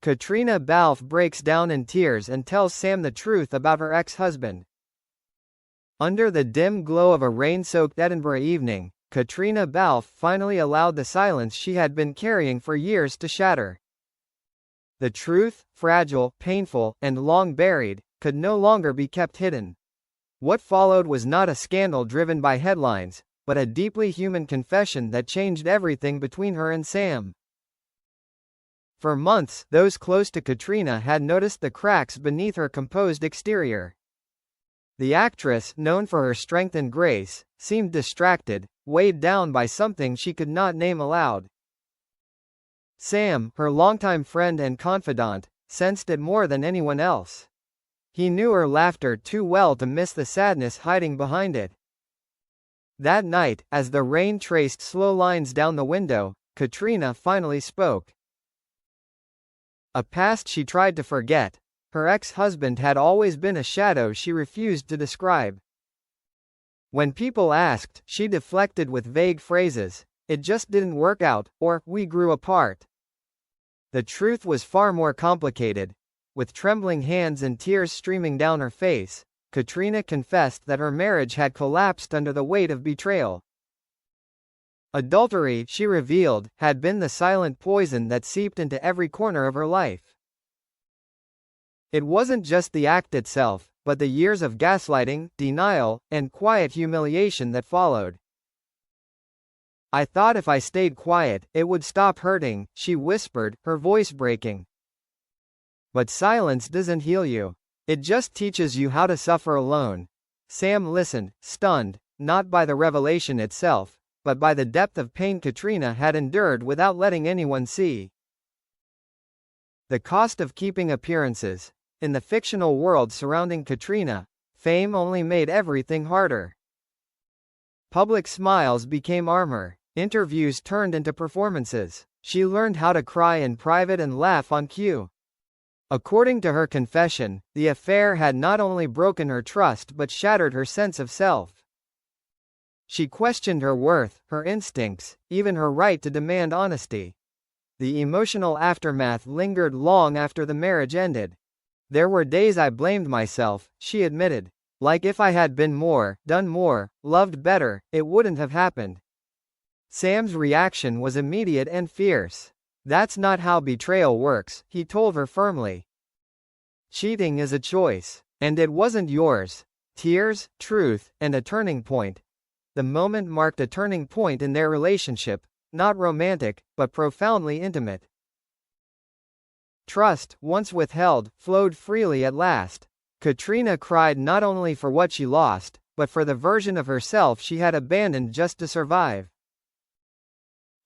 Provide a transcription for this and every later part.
Caitriona Balfe breaks down in tears and tells Sam the truth about her ex-husband. Under the dim glow of a rain-soaked Edinburgh evening, Caitriona Balfe finally allowed the silence she had been carrying for years to shatter. The truth, fragile, painful, and long buried, could no longer be kept hidden. What followed was not a scandal driven by headlines, but a deeply human confession that changed everything between her and Sam. For months, those close to Caitriona had noticed the cracks beneath her composed exterior. The actress, known for her strength and grace, seemed distracted, weighed down by something she could not name aloud. Sam, her longtime friend and confidant, sensed it more than anyone else. He knew her laughter too well to miss the sadness hiding behind it. That night, as the rain traced slow lines down the window, Caitriona finally spoke. A past she tried to forget. Her ex-husband had always been a shadow she refused to describe. When people asked, she deflected with vague phrases, "It just didn't work out," or "We grew apart." The truth was far more complicated. With trembling hands and tears streaming down her face, Caitriona confessed that her marriage had collapsed under the weight of betrayal. Adultery, she revealed, had been the silent poison that seeped into every corner of her life. It wasn't just the act itself, but the years of gaslighting, denial, and quiet humiliation that followed. "I thought if I stayed quiet, it would stop hurting," she whispered, her voice breaking. "But silence doesn't heal you. It just teaches you how to suffer alone." Sam listened, stunned, not by the revelation itself, but by the depth of pain Caitriona had endured without letting anyone see. The cost of keeping appearances. In the fictional world surrounding Caitriona, fame only made everything harder. Public smiles became armor. Interviews turned into performances. She learned how to cry in private and laugh on cue. According to her confession, the affair had not only broken her trust but shattered her sense of self. She questioned her worth, her instincts, even her right to demand honesty. The emotional aftermath lingered long after the marriage ended. "There were days I blamed myself," she admitted. "Like if I had been more, done more, loved better, it wouldn't have happened." Sam's reaction was immediate and fierce. "That's not how betrayal works," he told her firmly. "Cheating is a choice. And it wasn't yours." Tears, truth, and a turning point. The moment marked a turning point in their relationship, not romantic, but profoundly intimate. Trust, once withheld, flowed freely at last. Caitriona cried not only for what she lost, but for the version of herself she had abandoned just to survive.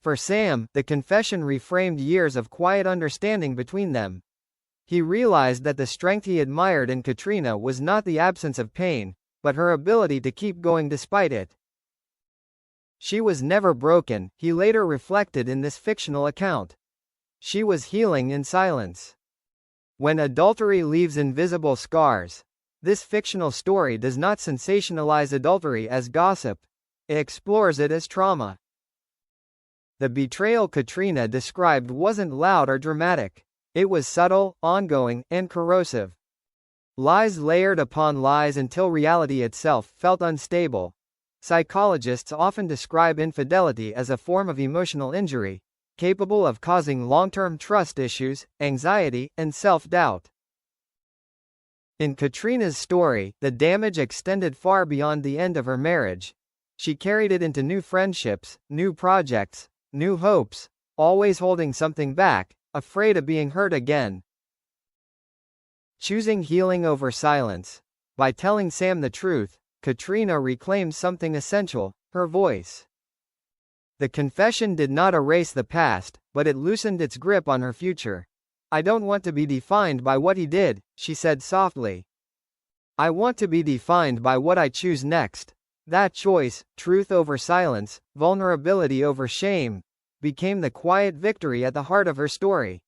For Sam, the confession reframed years of quiet understanding between them. He realized that the strength he admired in Caitriona was not the absence of pain, but her ability to keep going despite it. She was never broken, he later reflected in this fictional account. She was healing in silence. When adultery leaves invisible scars. This fictional story does not sensationalize adultery as gossip. It explores it as trauma. The betrayal Caitriona described wasn't loud or dramatic. It was subtle, ongoing, and corrosive. Lies layered upon lies until reality itself felt unstable. Psychologists often describe infidelity as a form of emotional injury, capable of causing long-term trust issues, anxiety, and self-doubt. In Caitriona's story, the damage extended far beyond the end of her marriage. She carried it into new friendships, new projects, new hopes, always holding something back, afraid of being hurt again. Choosing healing over silence. By telling Sam the truth, Caitriona reclaimed something essential, her voice. The confession did not erase the past, but it loosened its grip on her future. "I don't want to be defined by what he did," she said softly. "I want to be defined by what I choose next." That choice, truth over silence, vulnerability over shame, became the quiet victory at the heart of her story.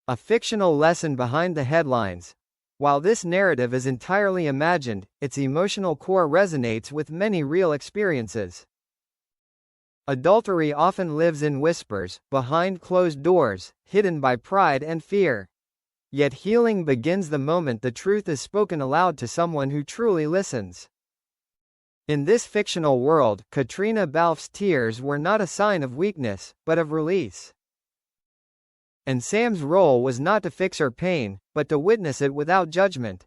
A fictional lesson behind the headlines. While this narrative is entirely imagined, its emotional core resonates with many real experiences. Adultery often lives in whispers, behind closed doors, hidden by pride and fear. Yet healing begins the moment the truth is spoken aloud to someone who truly listens. In this fictional world, Caitriona Balfe's tears were not a sign of weakness, but of release. And Sam's role was not to fix her pain, but to witness it without judgment.